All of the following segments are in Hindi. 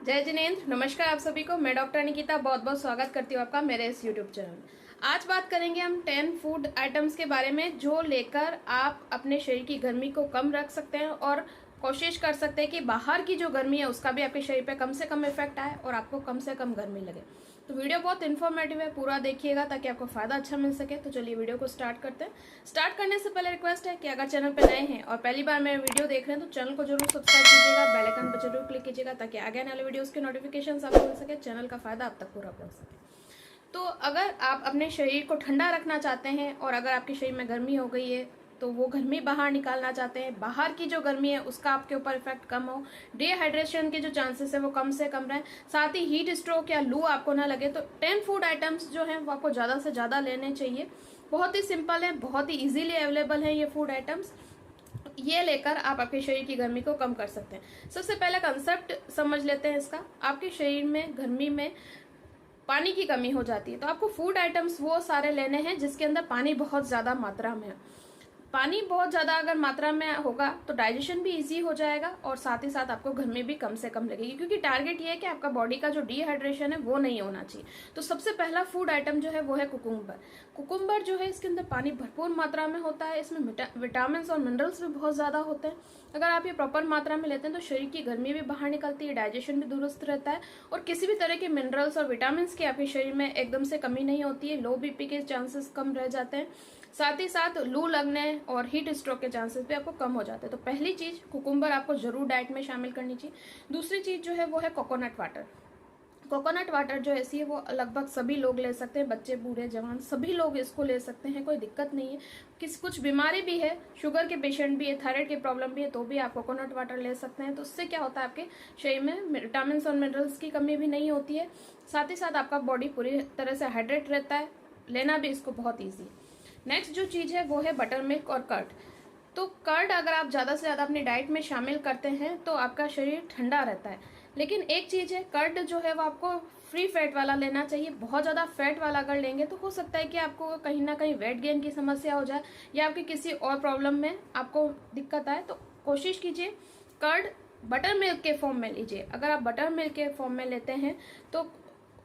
जय जिनेंद्र। नमस्कार आप सभी को। मैं डॉक्टर निकिता बहुत बहुत स्वागत करती हूँ आपका मेरे इस यूट्यूब चैनल। आज बात करेंगे हम 10 फूड आइटम्स के बारे में जो लेकर आप अपने शरीर की गर्मी को कम रख सकते हैं और कोशिश कर सकते हैं कि बाहर की जो गर्मी है उसका भी आपके शरीर पे कम से कम इफेक्ट आए और आपको कम से कम गर्मी लगे। तो वीडियो बहुत इन्फॉर्मेटिव है, पूरा देखिएगा ताकि आपको फायदा अच्छा मिल सके। तो चलिए वीडियो को स्टार्ट करते हैं। स्टार्ट करने से पहले रिक्वेस्ट है कि अगर चैनल पर नए हैं और पहली बार मेरे वीडियो देख रहे हैं तो चैनल को जरूर सब्सक्राइब कीजिएगा, बेल आइकन पर जरूर क्लिक कीजिएगा ताकि आगे आने वाले वीडियोस के नोटिफिकेशन आपको मिल सके, चैनल का फायदा आप तक पूरा पहुंच सके। तो अगर आप अपने शरीर को ठंडा रखना चाहते हैं और अगर आपके शरीर में गर्मी हो गई है तो वो गर्मी बाहर निकालना चाहते हैं, बाहर की जो गर्मी है उसका आपके ऊपर इफेक्ट कम हो, डिहाइड्रेशन के जो चांसेस है वो कम से कम रहें, साथ ही हीट स्ट्रोक या लू आपको ना लगे, तो 10 फूड आइटम्स जो हैं वो आपको ज़्यादा से ज़्यादा लेने चाहिए। बहुत ही सिंपल है, बहुत ही इजीली अवेलेबल है ये फूड आइटम्स। ये लेकर आप आपके शरीर की गर्मी को कम कर सकते हैं। सबसे पहला कंसेप्ट समझ लेते हैं इसका। आपके शरीर में गर्मी में पानी की कमी हो जाती है तो आपको फूड आइटम्स वो सारे लेने हैं जिसके अंदर पानी बहुत ज़्यादा मात्रा में है। पानी बहुत ज़्यादा अगर मात्रा में होगा तो डाइजेशन भी इजी हो जाएगा और साथ ही साथ आपको गर्मी भी कम से कम लगेगी, क्योंकि टारगेट ये है कि आपका बॉडी का जो डिहाइड्रेशन है वो नहीं होना चाहिए। तो सबसे पहला फूड आइटम जो है वो है कुकुम्बर। कुकुम्बर जो है इसके अंदर पानी भरपूर मात्रा में होता है, इसमें विटामिन और मिनरल्स भी बहुत ज़्यादा होते हैं। अगर आप ये प्रॉपर मात्रा में लेते हैं तो शरीर की गर्मी भी बाहर निकलती है, डाइजेशन भी दुरुस्त रहता है और किसी भी तरह के मिनरल्स और विटामिन की आपके शरीर में एकदम से कमी नहीं होती है। लो बीपी के चांसेस कम रह जाते हैं, साथ ही साथ लू लगने और हीट स्ट्रोक के चांसेस भी आपको कम हो जाते हैं। तो पहली चीज कुकुम्बर आपको जरूर डाइट में शामिल करनी चाहिए। दूसरी चीज जो है वो है कोकोनट वाटर। कोकोनट वाटर जो ऐसी है वो लगभग सभी लोग ले सकते हैं, बच्चे बूढ़े जवान सभी लोग इसको ले सकते हैं, कोई दिक्कत नहीं है। कुछ बीमारी भी है, शुगर के पेशेंट भी है, थायराइड की प्रॉब्लम भी है तो भी आप कोकोनट वाटर ले सकते हैं। तो उससे क्या होता है आपके शरीर में विटामिन और मिनरल्स की कमी भी नहीं होती है, साथ ही साथ आपका बॉडी पूरी तरह से हाइड्रेट रहता है, लेना भी इसको बहुत ईजी है। नेक्स्ट जो चीज़ है वो है बटर मिल्क और कर्ड। तो कर्ड अगर आप ज़्यादा से ज़्यादा अपनी डाइट में शामिल करते हैं तो आपका शरीर ठंडा रहता है, लेकिन एक चीज़ है कर्ड जो है वो आपको फ्री फैट वाला लेना चाहिए। बहुत ज़्यादा फैट वाला अगर लेंगे तो हो सकता है कि आपको कहीं ना कहीं वेट गेन की समस्या हो जाए या आपकी किसी और प्रॉब्लम में आपको दिक्कत आए। तो कोशिश कीजिए कर्ड बटर मिल्क के फॉर्म में लीजिए। अगर आप बटर मिल्क के फॉर्म में लेते हैं तो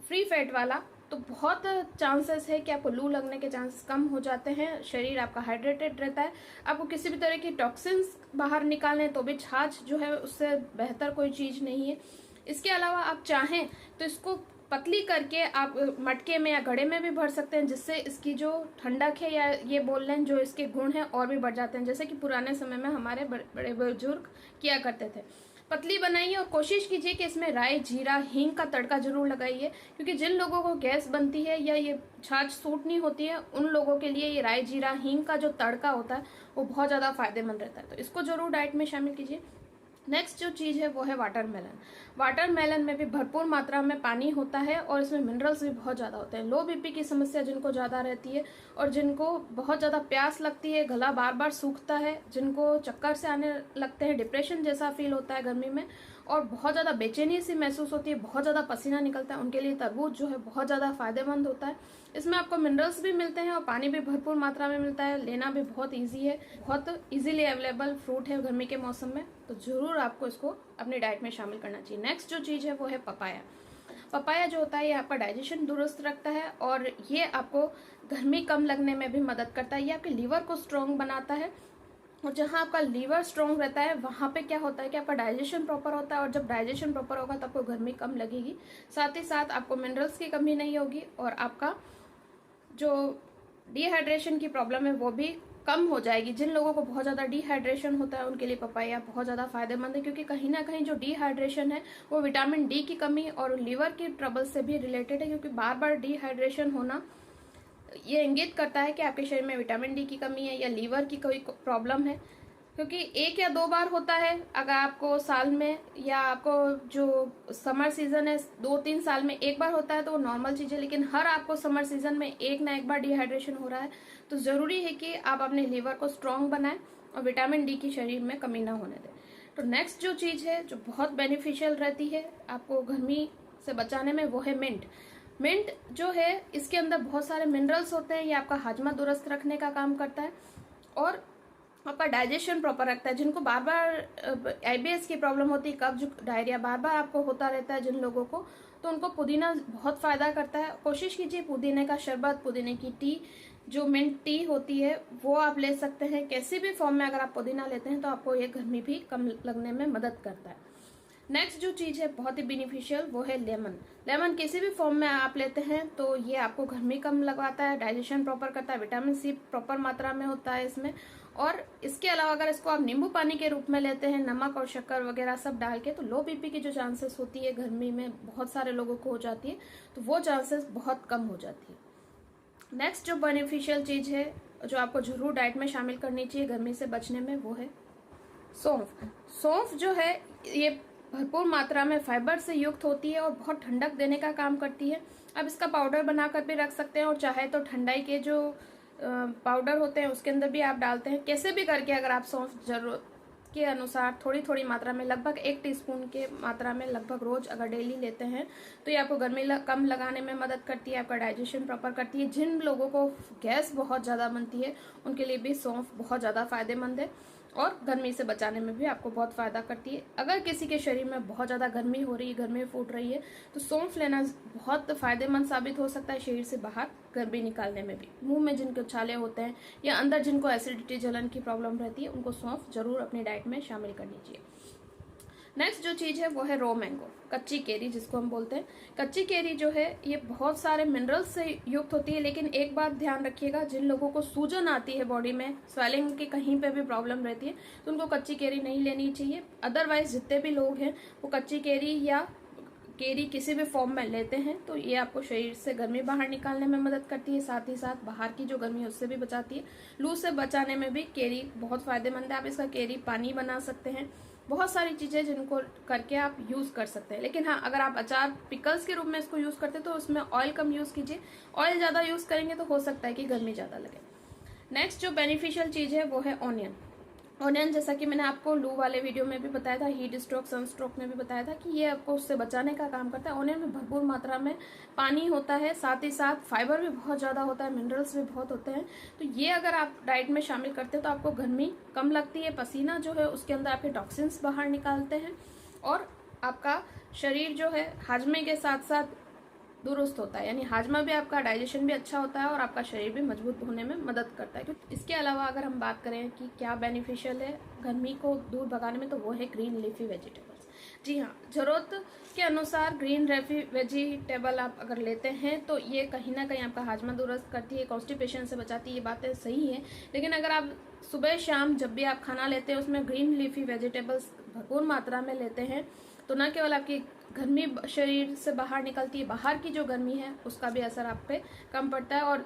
फ्री फैट वाला तो बहुत चांसेस है कि आपको लू लगने के चांसेस कम हो जाते हैं, शरीर आपका हाइड्रेटेड रहता है, आपको किसी भी तरह की टॉक्सिन्स बाहर निकालने तो भी छाछ जो है उससे बेहतर कोई चीज़ नहीं है। इसके अलावा आप चाहें तो इसको पतली करके आप मटके में या घड़े में भी भर सकते हैं, जिससे इसकी जो ठंडक है या ये बोल लें जो इसके गुण हैं और भी बढ़ जाते हैं, जैसे कि पुराने समय में हमारे बड़े बुजुर्ग किया करते थे। पतली बनाइए और कोशिश कीजिए कि इसमें राई, जीरा, हींग का तड़का जरूर लगाइए, क्योंकि जिन लोगों को गैस बनती है या ये छाछ सूट नहीं होती है उन लोगों के लिए ये राई, जीरा, हींग का जो तड़का होता है वो बहुत ज़्यादा फायदेमंद रहता है। तो इसको जरूर डाइट में शामिल कीजिए। नेक्स्ट जो चीज़ है वो है वाटरमेलन। वाटरमेलन में भी भरपूर मात्रा में पानी होता है और इसमें मिनरल्स भी बहुत ज़्यादा होते हैं। लो बीपी की समस्या जिनको ज़्यादा रहती है और जिनको बहुत ज़्यादा प्यास लगती है, गला बार बार सूखता है, जिनको चक्कर से आने लगते हैं, डिप्रेशन जैसा फील होता है गर्मी में और बहुत ज़्यादा बेचैनी सी महसूस होती है, बहुत ज़्यादा पसीना निकलता है, उनके लिए तरबूज जो है बहुत ज़्यादा फायदेमंद होता है। इसमें आपको मिनरल्स भी मिलते हैं और पानी भी भरपूर मात्रा में मिलता है, लेना भी बहुत ईजी है, बहुत ईजिली अवेलेबल फ्रूट है गर्मी के मौसम में, तो ज़रूर आपको इसको अपनी डाइट में शामिल करना चाहिए। नेक्स्ट जो चीज़ है वो है पपाया। पपाया जो होता है ये आपका डाइजेशन दुरुस्त रखता है और ये आपको गर्मी कम लगने में भी मदद करता है। ये आपके लीवर को स्ट्रॉन्ग बनाता है और जहाँ आपका लीवर स्ट्रॉन्ग रहता है वहाँ पे क्या होता है कि आपका डाइजेशन प्रॉपर होता है और जब डाइजेशन प्रॉपर होगा तो आपको गर्मी कम लगेगी, साथ ही साथ आपको मिनरल्स की कमी नहीं होगी और आपका जो डिहाइड्रेशन की प्रॉब्लम है वो भी कम हो जाएगी। जिन लोगों को बहुत ज़्यादा डिहाइड्रेशन होता है उनके लिए पपाया बहुत ज़्यादा फायदेमंद है, क्योंकि कहीं ना कहीं जो डिहाइड्रेशन है वो विटामिन डी की कमी और लीवर की ट्रबल से भी रिलेटेड है, क्योंकि बार बार डिहाइड्रेशन होना ये इंगित करता है कि आपके शरीर में विटामिन डी की कमी है या लीवर की कोई प्रॉब्लम है। क्योंकि 1 या 2 बार होता है अगर आपको साल में, या आपको जो समर सीजन है 2-3 साल में 1 बार होता है तो वो नॉर्मल चीज़ है, लेकिन हर आपको समर सीजन में 1 ना 1 बार डिहाइड्रेशन हो रहा है तो ज़रूरी है कि आप अपने लीवर को स्ट्रॉन्ग बनाएं और विटामिन डी की शरीर में कमी ना होने दें। तो नेक्स्ट जो चीज़ है जो बहुत बेनिफिशियल रहती है आपको गर्मी से बचाने में वो है मिंट। मिंट जो है इसके अंदर बहुत सारे मिनरल्स होते हैं, ये आपका हाजमा दुरुस्त रखने का काम करता है और आपका डाइजेशन प्रॉपर रखता है। जिनको बार बार आईबीएस की प्रॉब्लम होती है, कब्ज डायरिया बार बार आपको होता रहता है जिन लोगों को, तो उनको पुदीना बहुत फायदा करता है। कोशिश कीजिए पुदीने का शरबत, पुदीने की टी, जो मिंट टी होती है वो आप ले सकते हैं। कैसी भी फॉर्म में अगर आप पुदीना लेते हैं तो आपको ये गर्मी भी कम लगने में मदद करता है। नेक्स्ट जो चीज है बहुत ही बेनिफिशियल वो है लेमन। लेमन किसी भी फॉर्म में आप लेते हैं तो ये आपको गर्मी कम लगवाता है, डाइजेशन प्रॉपर करता है, विटामिन सी प्रॉपर मात्रा में होता है इसमें। और इसके अलावा अगर इसको आप नींबू पानी के रूप में लेते हैं, नमक और शक्कर वगैरह सब डाल के, तो लो बीपी की जो चांसेस होती है गर्मी में बहुत सारे लोगों को हो जाती है, तो वो चांसेस बहुत कम हो जाती है। नेक्स्ट जो बेनिफिशियल चीज है जो आपको जरूर डाइट में शामिल करनी चाहिए गर्मी से बचने में, वो है सौंफ। सौंफ जो है ये भरपूर मात्रा में फाइबर से युक्त होती है और बहुत ठंडक देने का काम करती है। अब इसका पाउडर बनाकर भी रख सकते हैं और चाहे तो ठंडाई के जो पाउडर होते हैं उसके अंदर भी आप डालते हैं। कैसे भी करके अगर आप सौंफ जरूरत के अनुसार थोड़ी थोड़ी मात्रा में, लगभग 1 टीस्पून के मात्रा में लगभग रोज अगर डेली लेते हैं तो ये आपको गर्मी कम लगाने में मदद करती है, आपका डाइजेशन प्रॉपर करती है। जिन लोगों को गैस बहुत ज़्यादा बनती है उनके लिए भी सौंफ बहुत ज़्यादा फायदेमंद है और गर्मी से बचाने में भी आपको बहुत फायदा करती है। अगर किसी के शरीर में बहुत ज़्यादा गर्मी हो रही है, गर्मी फूट रही है, तो सौंफ लेना बहुत फायदेमंद साबित हो सकता है शरीर से बाहर गर्मी निकालने में भी। मुंह में जिनके छाले होते हैं या अंदर जिनको एसिडिटी जलन की प्रॉब्लम रहती है उनको सौंफ जरूर अपनी डाइट में शामिल करनी चाहिए। नेक्स्ट जो चीज है वो है रॉ मैंगो, कच्ची केरी जिसको हम बोलते हैं। कच्ची केरी जो है ये बहुत सारे मिनरल्स से युक्त होती है, लेकिन एक बात ध्यान रखिएगा, जिन लोगों को सूजन आती है बॉडी में, स्वेलिंग की कहीं पे भी प्रॉब्लम रहती है, तो उनको कच्ची केरी नहीं लेनी चाहिए। अदरवाइज जितने भी लोग हैं वो कच्ची केरी या केरी किसी भी फॉर्म में लेते हैं तो ये आपको शरीर से गर्मी बाहर निकालने में मदद करती है, साथ ही साथ बाहर की जो गर्मी है उससे भी बचाती है। लू से बचाने में भी केरी बहुत फायदेमंद है। आप इसका केरी पानी बना सकते हैं, बहुत सारी चीजें जिनको करके आप यूज कर सकते हैं। लेकिन हाँ, अगर आप अचार पिकल्स के रूप में इसको यूज करते हैं तो उसमें ऑयल कम यूज कीजिए। ऑयल ज्यादा यूज करेंगे तो हो सकता है कि गर्मी ज्यादा लगे। नेक्स्ट जो बेनिफिशियल चीज है वो है ऑनियन। ऑनियन जैसा कि मैंने आपको लू वाले वीडियो में भी बताया था, हीट स्ट्रोक सनस्ट्रोक में भी बताया था कि ये आपको उससे बचाने का काम करता है। ऑनियन में भरपूर मात्रा में पानी होता है, साथ ही साथ फाइबर भी बहुत ज़्यादा होता है, मिनरल्स भी बहुत होते हैं। तो ये अगर आप डाइट में शामिल करते हैं तो आपको गर्मी कम लगती है, पसीना जो है उसके अंदर आपके टॉक्सिन्स बाहर निकालते हैं और आपका शरीर जो है हाजमे के साथ साथ दुरुस्त होता है, यानी हाजमा भी आपका, डाइजेशन भी अच्छा होता है और आपका शरीर भी मजबूत होने में मदद करता है। इसके अलावा अगर हम बात करें कि क्या बेनिफिशियल है गर्मी को दूर भगाने में, तो वो है ग्रीन लीफी वेजिटेबल्स। जी हाँ, जरूरत के अनुसार ग्रीन लीफी वेजिटेबल आप अगर लेते हैं तो ये कहीं ना कहीं आपका हाजमा दुरुस्त करती है, कॉन्स्टिपेशन से बचाती है, ये बातें सही है। लेकिन अगर आप सुबह शाम जब भी आप खाना लेते हैं उसमें ग्रीन लीफी वेजिटेबल्स भरपूर मात्रा में लेते हैं तो न केवल आपकी गर्मी शरीर से बाहर निकलती है, बाहर की जो गर्मी है उसका भी असर आप पे कम पड़ता है। और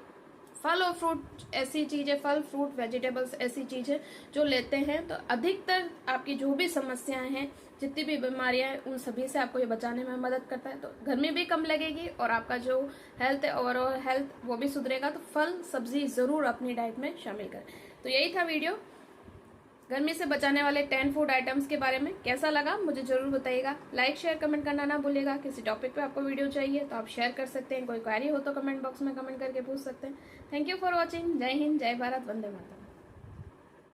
फल और फ्रूट ऐसी चीज है, फल फ्रूट वेजिटेबल्स ऐसी चीज है जो लेते हैं तो अधिकतर आपकी जो भी समस्याएं हैं, जितनी भी बीमारियां हैं, उन सभी से आपको ये बचाने में मदद करता है। तो गर्मी भी कम लगेगी और आपका जो हेल्थ है, ओवरऑल हेल्थ, वो भी सुधरेगा। तो फल सब्जी जरूर अपनी डाइट में शामिल करें। तो यही था वीडियो गर्मी से बचाने वाले 10 फूड आइटम्स के बारे में। कैसा लगा मुझे जरूर बताइएगा। लाइक शेयर कमेंट करना ना भूलिएगा। किसी टॉपिक पे आपको वीडियो चाहिए तो आप शेयर कर सकते हैं, कोई क्वेरी हो तो कमेंट बॉक्स में कमेंट करके पूछ सकते हैं। Thank you for watching. जय हिंद, जय भारत, वंदे मातरम।